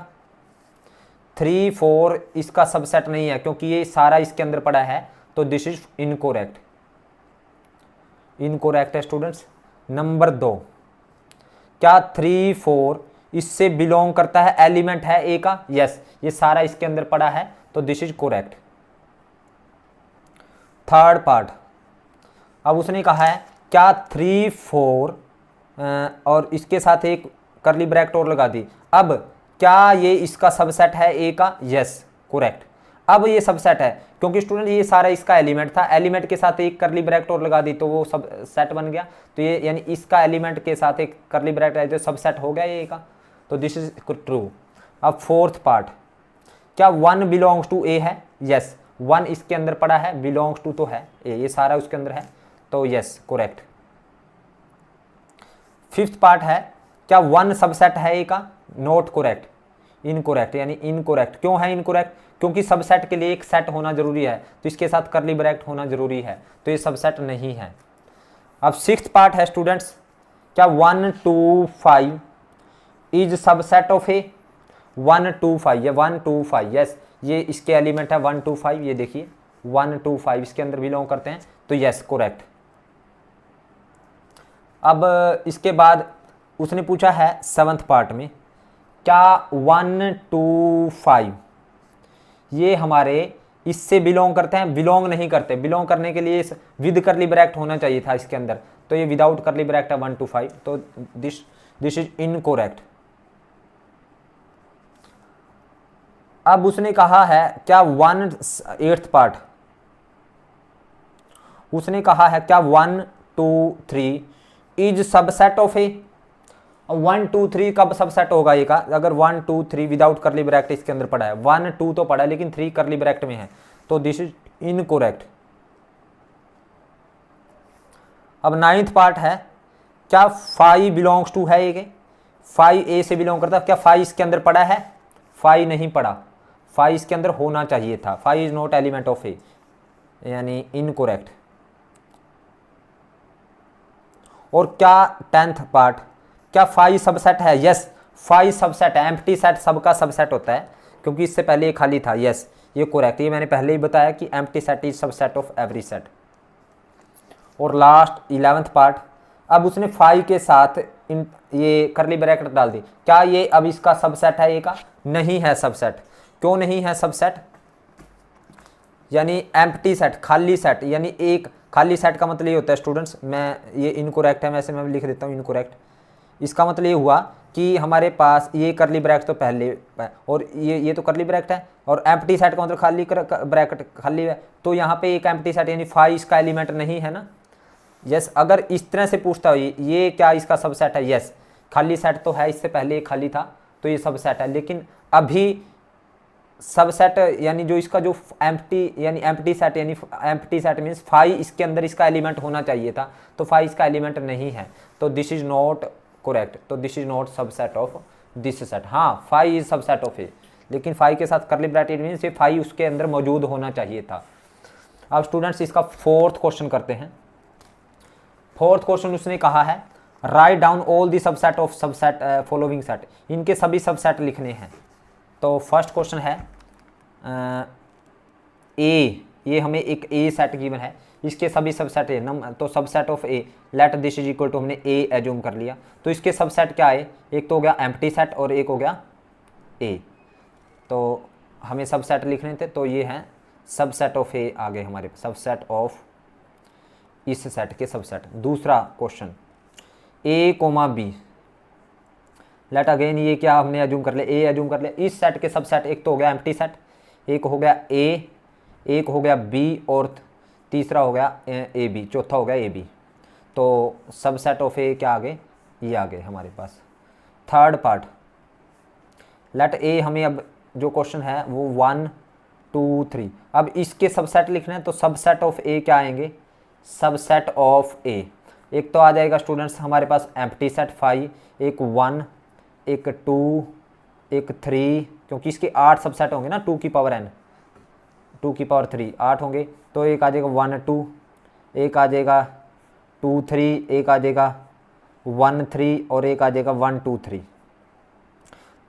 3 4 इसका सबसेट नहीं है क्योंकि ये सारा इसके अंदर पड़ा है, तो दिस इज इनकोरेक्ट। इनकोरेक्ट है स्टूडेंट्स। नंबर 2, क्या 3 4 इससे बिलोंग करता है, एलिमेंट है ए का। यस, ये सारा इसके अंदर पड़ा है, तो this is correct. Third part, अब उसने कहा है क्या 3 4 और इसके साथ एक करली ब्रैकेट और लगा दी। अब क्या ये इसका सबसेट है ए का। Yes, correct. अब ये सबसेट है क्योंकि स्टूडेंट ये सारा इसका एलिमेंट था, एलिमेंट के साथ एक करली ब्रैकेट और लगा दी तो वो सब सेट बन गया। तो ये यानी इसका एलिमेंट के साथ एक करली ब्रैकेट है तो सबसेट हो गया ये का, तो दिस इज ट्रू। अब फोर्थ पार्ट, क्या 1 बिलोंग्स टू ए है। यस, 1 इसके अंदर पड़ा है, बिलोंग्स टू तो है ए, ये सारा उसके अंदर है, तो यस कोरेक्ट। फिफ्थ पार्ट है, क्या 1 सबसेट है ए का। नॉट कोरेक्ट, इनकोरेक्ट, यानी इनकोरेक्ट। क्यों है इनकोरेक्ट, क्योंकि सबसेट के लिए एक सेट होना जरूरी है, तो इसके साथ करली ब्रैकेट होना जरूरी है, तो ये सबसेट नहीं है। अब सिक्स्थ पार्ट है स्टूडेंट्स, क्या 1 2 5 इज सबसेट ऑफ ए। 1 2 5, ये 1 2 5, यस ये इसके एलिमेंट है 1 2 5, ये देखिए 1 2 5 इसके अंदर बिलोंग करते हैं, तो यस कोरेक्ट। अब इसके बाद उसने पूछा है सेवंथ पार्ट में, क्या 1 2 5 ये हमारे इससे बिलोंग करते हैं। बिलोंग नहीं करते, बिलोंग करने के लिए विद करली ब्रैकेट होना चाहिए था इसके अंदर, तो ये विदाउट करली ब्रैकेट है 1 2 5, तो दिस इज इनकोरेक्ट। अब उसने कहा है क्या 8th पार्ट, उसने कहा है क्या 1 2 3 इज सबसेट ऑफ ए। 1 2 3 कब सबसेट होगा ये का, अगर 1 2 3 विदाउट करली ब्रैकेट इसके अंदर पड़ा है। 1 2 तो पड़ा है लेकिन 3 करली ब्रैकेट में है, तो दिस इज इनकोरेक्ट। अब 9th पार्ट है, क्या 5 बिलोंग्स टू है ये। 5 ए से बिलोंग करता है, क्या 5 इसके अंदर पड़ा है। 5 नहीं पड़ा, 5 इसके अंदर होना चाहिए था। 5 is not element of A, यानी इनकोरेक्ट। और क्या 10th पार्ट, क्या 5 सबसेट है। यस 5 सबसेट है, एम्प्टी सेट सबका सबसेट होता है, क्योंकि इससे पहले ये खाली था। यस ये कोरेक्ट, ये मैंने पहले ही बताया कि empty set is subset of every set. और लास्ट 11th पार्ट, अब उसने 5 के साथ ये करली ब्रैकेट डाल दी, क्या ये अब इसका सबसेट है। ये का नहीं है सबसेट। क्यों नहीं है सबसेट, यानी एम्प्टी सेट, खाली सेट, यानी एक खाली सेट का मतलब ये होता है स्टूडेंट्स, मैं ये इनकोरेक्ट है, वैसे मैं लिख देता हूँ इनकोरेक्ट। इसका मतलब ये हुआ कि हमारे पास ये करली ब्रैकेट तो पहले और ये तो करली ब्रैकेट है, और एम्प्टी सेट का मतलब खाली ब्रैकेट खाली है, तो यहाँ पे एक एम्प्टी सेट यानी 5 इसका एलिमेंट नहीं है ना। यस, अगर इस तरह से पूछता हो ये क्या इसका सबसेट है। यस खाली सेट तो है, इससे पहले एक खाली था तो ये सबसेट है, लेकिन अभी सबसेट यानी जो इसका जो एम्प्टी यानी एम्प्टी सेट, यानी एम्प्टी सेट मीन्स 5 इसके अंदर इसका एलिमेंट होना चाहिए था, तो 5 इसका एलिमेंट नहीं है, तो दिस इज नॉट कोरेक्ट। तो this is not subset of this set. हाँ 5 इज सबसेट ऑफ ए, लेकिन 5 के साथ करली ब्रैकेट मीन्स ये 5 उसके अंदर मौजूद होना चाहिए था। अब स्टूडेंट्स इसका 4th क्वेश्चन करते हैं। 4th क्वेश्चन उसने कहा है write down all the subset of subset following set, इनके सभी सबसेट लिखने हैं। तो फर्स्ट क्वेश्चन है ए, ये हमें एक ए सेट गिवन है, इसके सभी सबसेट है तो subset of A let this is equal to, हमने ए एज्यूम कर लिया, तो इसके सबसेट क्या है, एक तो हो गया एम्प्टी सेट और एक हो गया ए, तो हमें सबसेट लिखने थे, तो ये हैं सबसेट ऑफ ए आ गए हमारे, सबसेट ऑफ इस सेट के सबसेट। दूसरा क्वेश्चन ए कोमा बी, लेट अगेन ये क्या हमने एज्यूम कर लिया, ए एज्यूम कर लिया। इस सेट के सबसेट, एक तो हो गया एम्प्टी सेट, एक हो गया ए, एक हो गया बी और तीसरा हो गया ए बी, चौथा हो गया ए बी। तो सबसेट ऑफ ए क्या आ गए, ये आ गए हमारे पास। थर्ड पार्ट, लेट ए, हमें अब जो क्वेश्चन है वो 1 2 3, अब इसके सबसेट लिखना है। तो सबसेट ऑफ ए क्या आएंगे, सबसेट ऑफ ए एक तो आ जाएगा स्टूडेंट्स हमारे पास एम्प्टी सेट 5, एक 1, एक 2, एक 3, क्योंकि इसके 8 सबसेट होंगे ना, 2 की पावर n, 2 की पावर 3 8 होंगे। तो एक आ जाएगा 1 2, एक आ जाएगा 2 3, एक आ जाएगा 1 3 और एक आ जाएगा 1 2 3।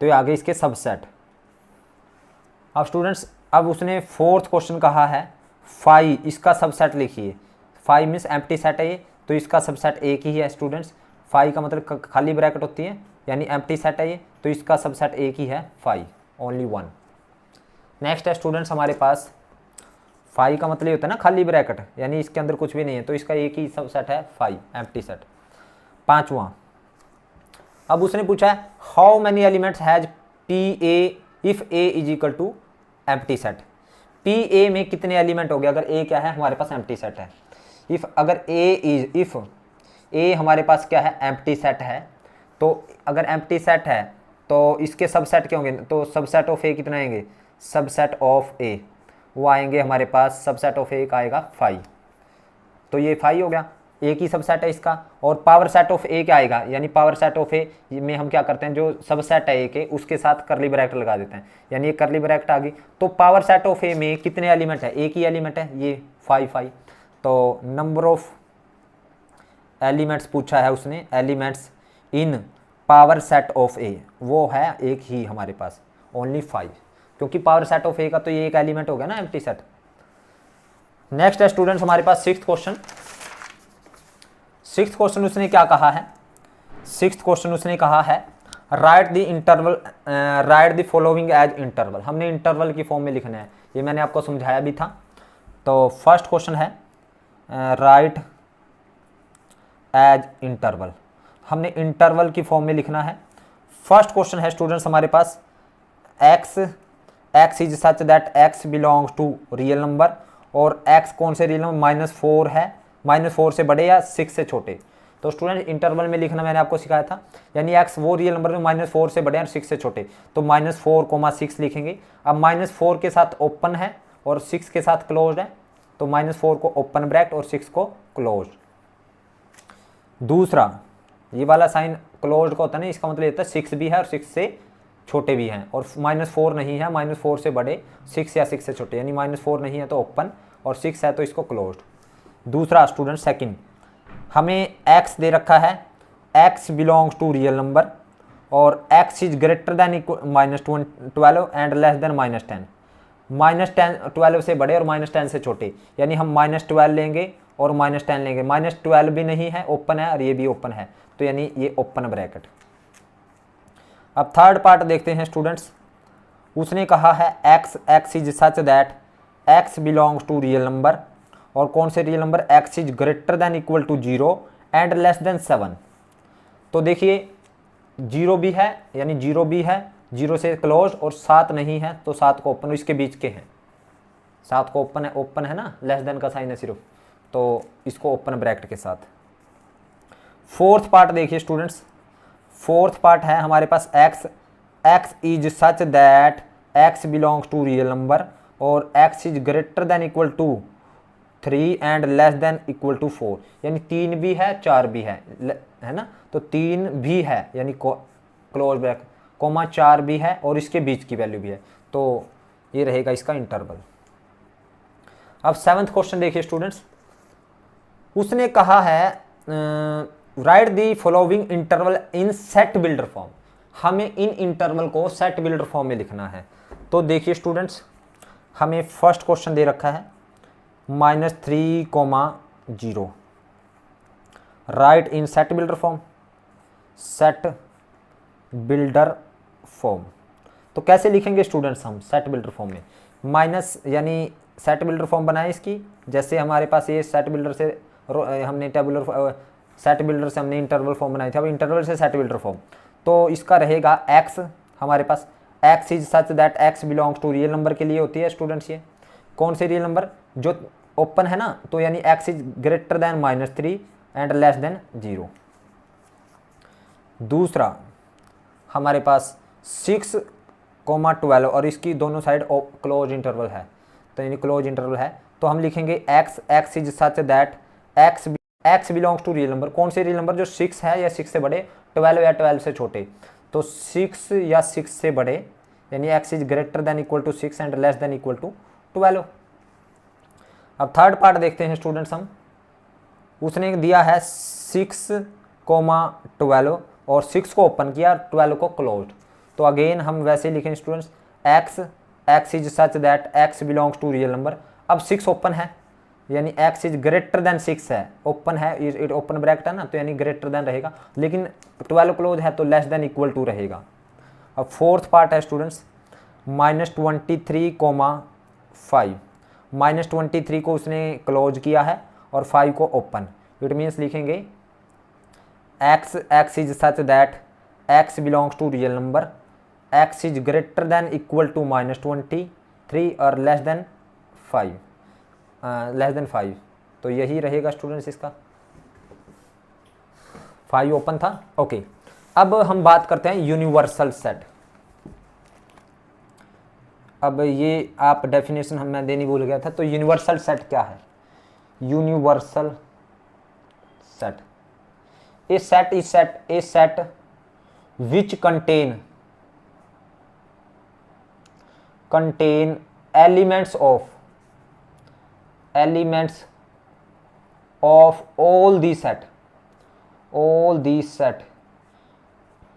तो ये आगे इसके सबसेट। अब स्टूडेंट्स, अब उसने फोर्थ क्वेश्चन कहा है 5, इसका सबसेट लिखिए। 5 मीन्स एम्प्टी सेट है ये, तो इसका सबसेट एक ही है स्टूडेंट्स। 5 का मतलब खाली ब्रैकेट होती है, यानी एम्प्टी सेट है ये, तो इसका सबसेट एक ही है 5, ओनली 1। नेक्स्ट है स्टूडेंट्स हमारे पास 5 का मतलब ये होता है ना खाली ब्रैकेट, यानी इसके अंदर कुछ भी नहीं है, तो इसका एक ही सबसेट है 5, एम्प्टी सेट। पांचवा, अब उसने पूछा है how many elements has P A if A is equal to empty set. P A में कितने एलिमेंट हो गए, अगर ए क्या है हमारे पास एम्प्टी सेट है। इफ अगर इफ ए हमारे पास क्या है एम्प्टी सेट है, तो अगर एम्प्टी सेट है तो इसके सबसेट क्या होंगे, तो सबसेट ऑफ ए कितना आएंगे, सबसेट ऑफ ए वो आएंगे हमारे पास, सबसेट ऑफ ए का आएगा 5, तो ये 5 हो गया, एक ही सबसेट है इसका। और पावर सेट ऑफ ए क्या आएगा, यानी पावर सेट ऑफ ए में हम क्या करते हैं, जो सबसेट है ए के उसके साथ करली ब्रैकेट लगा देते हैं, यानी ये करली ब्रैकेट आ गई। तो पावर सेट ऑफ ए में कितने एलिमेंट है, एक ही एलिमेंट है, ये 5। तो नंबर ऑफ एलिमेंट्स पूछा है उसने, elements in power set of A, वो है एक ही हमारे पास, ओनली 5, क्योंकि पावर सेट ऑफ ए का तो ये एक एलिमेंट हो गया ना एम्प्टी सेट। नेक्स्ट है स्टूडेंट्स हमारे पास सिक्स्थ क्वेश्चन। सिक्स्थ क्वेश्चन उसने क्या कहा है, सिक्स्थ क्वेश्चन उसने कहा है write the interval, write the following as interval. हमने इंटरवल की फॉर्म में लिखना है, ये मैंने आपको समझाया भी था। तो फर्स्ट क्वेश्चन है राइट एज इंटरवल, हमने इंटरवल की फॉर्म में लिखना है। फर्स्ट क्वेश्चन है स्टूडेंट्स हमारे पास x is such that x belongs to real number, और x कौन से रियल नंबर, -4 है, -4 से बड़े या 6 से छोटे। तो स्टूडेंट इंटरवल में लिखना मैंने आपको सिखाया था, यानी x वो रियल नंबर में -4 से बड़े और 6 से छोटे, तो -4, 6 लिखेंगे। अब -4 के साथ ओपन है और 6 के साथ क्लोज है, तो -4 को ओपन ब्रैकेट और 6 को क्लोज। दूसरा, ये वाला साइन क्लोज का होता है ना, इसका मतलब ये होता है 6 भी है और 6 से छोटे भी हैं, और -4 नहीं है, -4 से बड़े 6 या 6 से छोटे, यानी -4 नहीं है तो ओपन और 6 है तो इसको क्लोज्ड। दूसरा स्टूडेंट सेकंड, हमें x दे रखा है, x belongs to real number और x is greater than -12 and less than -10, -12 से बड़े और -10 से छोटे, यानी हम -12 लेंगे और -10 लेंगे। -12 भी नहीं है, ओपन है, और ये भी ओपन है, तो यानी ये ओपन ब्रैकेट। अब थर्ड पार्ट देखते हैं स्टूडेंट्स, उसने कहा है x is such that x belongs to real number, और कौन से real number, x is greater than equal to 0 and less than 7। तो देखिए 0 भी है, यानी 0 भी है, 0 से क्लोज, और 7 नहीं है तो 7 को ओपन, इसके बीच के हैं, 7 को ओपन है ना, लेस देन का साइन है सिर्फ, तो इसको ओपन ब्रैकेट के साथ। फोर्थ पार्ट देखिए स्टूडेंट्स, फोर्थ पार्ट है हमारे पास x is such that x belongs to real number और x is greater than equal to 3 and less than equal to 4, यानी 3 भी है 4 भी है ना, तो 3 भी है यानी क्लोज ब्रैकेट, कोमा 4 भी है और इसके बीच की वैल्यू भी है, तो ये रहेगा इसका इंटरवल। अब सेवंथ क्वेश्चन देखिए स्टूडेंट्स, उसने कहा है right the following interval in set builder form, हमें इन इंटरवल को सेट बिल्डर फॉर्म में लिखना है। तो देखिए स्टूडेंट्स, हमें फर्स्ट क्वेश्चन दे रखा है -3, 0, राइट इन set builder form, set builder form. तो कैसे लिखेंगे स्टूडेंट्स हम सेट बिल्डर फॉर्म में, माइनस, यानी सेट बिल्डर फॉर्म बनाए इसकी, जैसे हमारे पास ये सेट बिल्डर से हमने टेबुलर सेट बिल्डर से हमने इंटरवल फॉर्म बनाई थी, अब इंटरवल से सेट बिल्डर फॉर्म। तो इसका रहेगा एक्स, हमारे पास x is such that x belongs to real number के लिए होती है स्टूडेंट्स। ये कौन से रियल नंबर जो ओपन है ना, तो यानी x is greater than -3 and less then 0। दूसरा हमारे पास 6,12 और इसकी दोनों साइड क्लोज इंटरवल है, तो यानी क्लोज इंटरवल है, तो हम लिखेंगे x is such that x belongs to real number. कौन से रियल नंबर, जो 6 है या 6 से बड़े, 12 या 12 से छोटे। तो 6 या 6 से बड़े, यानी x is greater than equal to 6 and less than equal to 12। अब थर्ड पार्ट देखते हैं स्टूडेंट्स हम। उसने दिया है 6,12 और 6 को ओपन किया, 12 को क्लोज। तो अगेन हम वैसे ही लिखें students, x is such that x belongs to real number. अब 6 ओपन है, यानी एक्स इज ग्रेटर देन 6 है, ओपन है, इट ओपन ब्रैकेट है ना, तो यानी ग्रेटर देन रहेगा, लेकिन 12 क्लोज है तो लेस देन इक्वल टू रहेगा। अब फोर्थ पार्ट है स्टूडेंट्स, -23,5 -23 को उसने क्लोज किया है और 5 को ओपन। इट मीन्स लिखेंगे x is such that x belongs to real number, x is greater than equal to -23 और लेस देन 5, तो यही रहेगा स्टूडेंट्स इसका। 5 ओपन था, ओके। अब हम बात करते हैं यूनिवर्सल सेट। अब ये आप डेफिनेशन मैं देनी भूल गया था, तो यूनिवर्सल सेट क्या है? Universal set, A set which contain elements of all these set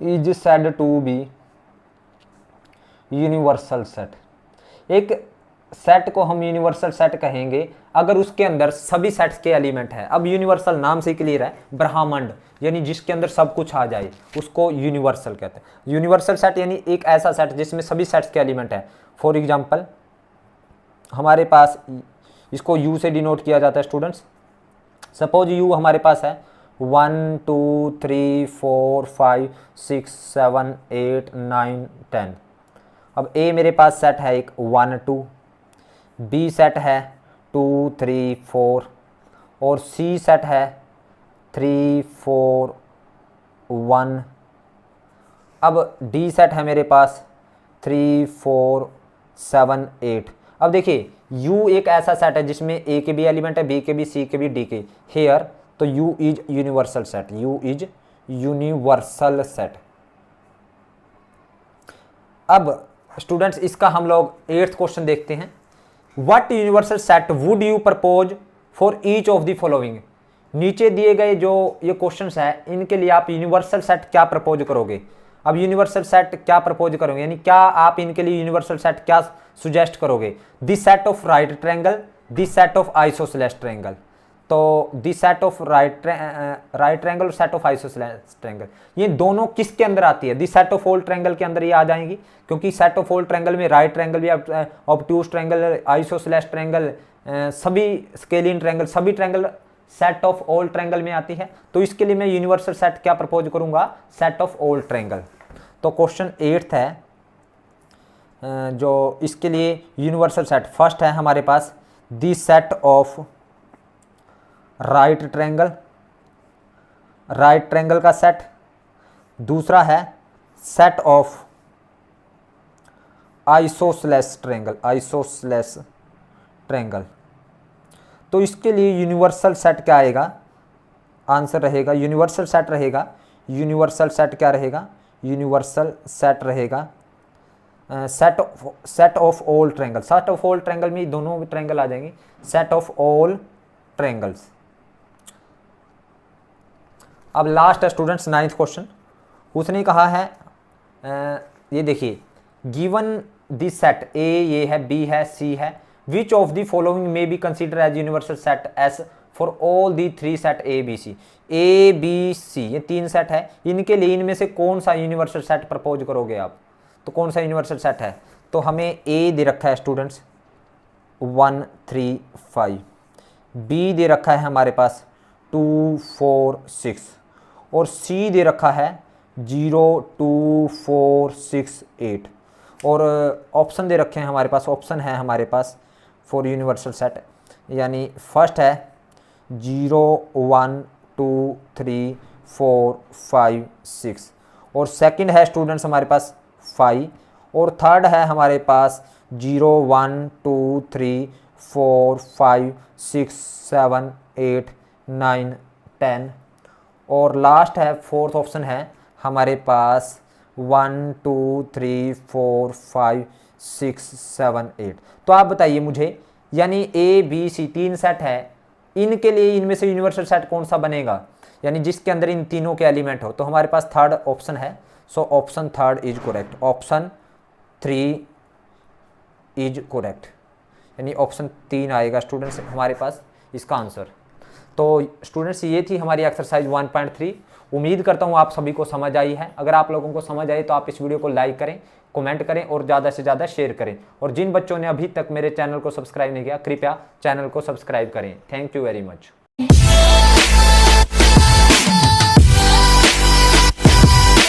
is said to be universal set. एक सेट को हम यूनिवर्सल सेट कहेंगे अगर उसके अंदर सभी सेट्स के एलिमेंट है। अब यूनिवर्सल नाम से क्लियर है, ब्रह्मांड यानी जिसके अंदर सब कुछ आ जाए उसको यूनिवर्सल कहते हैं। यूनिवर्सल सेट यानी एक ऐसा सेट जिसमें सभी सेट्स के एलिमेंट है। फॉर एग्जांपल हमारे पास, इसको यू से डिनोट किया जाता है स्टूडेंट्स। सपोज यू हमारे पास है 1 2 3 4 5 6 7 8 9 10। अब ए मेरे पास सेट है एक 1 2, बी सेट है 2 3 4 और सी सेट है 3 4 1। अब डी सेट है मेरे पास 3 4 7 8। अब देखिए U एक ऐसा सेट है जिसमें ए के भी एलिमेंट है, बी के भी, सी के भी, डी के। हेयर तो U is universal set, U is universal set. अब स्टूडेंट्स इसका हम लोग 8th क्वेश्चन देखते हैं। What universal set would you propose for each of the following. नीचे दिए गए जो ये क्वेश्चंस है इनके लिए आप यूनिवर्सल सेट क्या प्रपोज करोगे। अब यूनिवर्सल सेट क्या प्रपोज करोगे, यानी क्या आप इनके लिए यूनिवर्सल सेट क्या सुजेस्ट करोगे। This set of right triangle, this set of isosceles triangle. तो this set of right triangle और सेट ऑफ आइसोसेलेस ट्रायंगल, ये दोनों किसके अंदर आती है? This set of all triangle के अंदर ये आ जाएंगी, क्योंकि सेट ऑफ ऑल ट्रायंगल में राइट ट्रायंगल भी, ऑब्ट्यूज ट्रायंगल, आइसोसेलेस ट्रायंगल, सभी स्केलिन ट्रायंगल, सभी triangle set of all triangle में आती है। तो इसके लिए मैं यूनिवर्सल सेट क्या प्रपोज करूंगा, सेट ऑफ ऑल ट्रायंगल। तो क्वेश्चन 8th है जो इसके लिए यूनिवर्सल सेट। फर्स्ट है हमारे पास दी सेट ऑफ राइट ट्रायंगल का सेट। दूसरा है सेट ऑफ आइसोसेलेस ट्रायंगल। तो इसके लिए यूनिवर्सल सेट क्या आएगा, आंसर रहेगा यूनिवर्सल सेट रहेगा। यूनिवर्सल सेट क्या रहेगा, यूनिवर्सल सेट रहेगा set of all triangle. Set of all triangle में दोनों ट्रायंगल आ जाएंगे, सेट ऑफ ऑल ट्रायंगल्स। अब लास्ट है स्टूडेंट्स 9th क्वेश्चन। उसने कहा है ये देखिए, गिवन दिस सेट ए ये है, बी है, सी है, which of the following may be consider as universal set S for all the 3 set A B C. A B C ये 3 सेट है, इनके लिए इनमें से कौन सा यूनिवर्सल सेट प्रपोज करोगे आप? तो कौन सा यूनिवर्सल सेट है? तो हमें ए दे रखा है स्टूडेंट्स 1 3 5, बी दे रखा है हमारे पास 2 4 6 और C दे रखा है 0 2 4 6 8 और ऑप्शन दे रखे हैं हमारे पास, ऑप्शन है हमारे पास फॉर यूनिवर्सल सेट, यानी फर्स्ट है 0 1 2 3 4 5 6 और सेकंड है स्टूडेंट्स हमारे पास 5 और थर्ड है हमारे पास 0 1 2 3 4 5 6 7 8 9 10 और लास्ट है फोर्थ ऑप्शन है हमारे पास 1 2 3 4 5 6 7 8। तो आप बताइए मुझे, यानी ए बी सी 3 सेट है, इनके लिए इनमें से यूनिवर्सल सेट कौन सा बनेगा, यानी जिसके अंदर इन तीनों के एलिमेंट हो। तो हमारे पास थर्ड ऑप्शन है, so option third is correct, option 3 is correct, यानी ऑप्शन 3 आएगा स्टूडेंट्स हमारे पास इसका आंसर। तो स्टूडेंट्स ये थी हमारी एक्सरसाइज 1.3। उम्मीद करता हूँ आप सभी को समझ आई है। अगर आप लोगों को समझ आई तो आप इस वीडियो को लाइक करें, कमेंट करें और ज़्यादा से ज़्यादा शेयर करें। और जिन बच्चों ने अभी तक मेरे चैनल को सब्सक्राइब नहीं किया, कृपया चैनल को सब्सक्राइब करें। Thank you very much.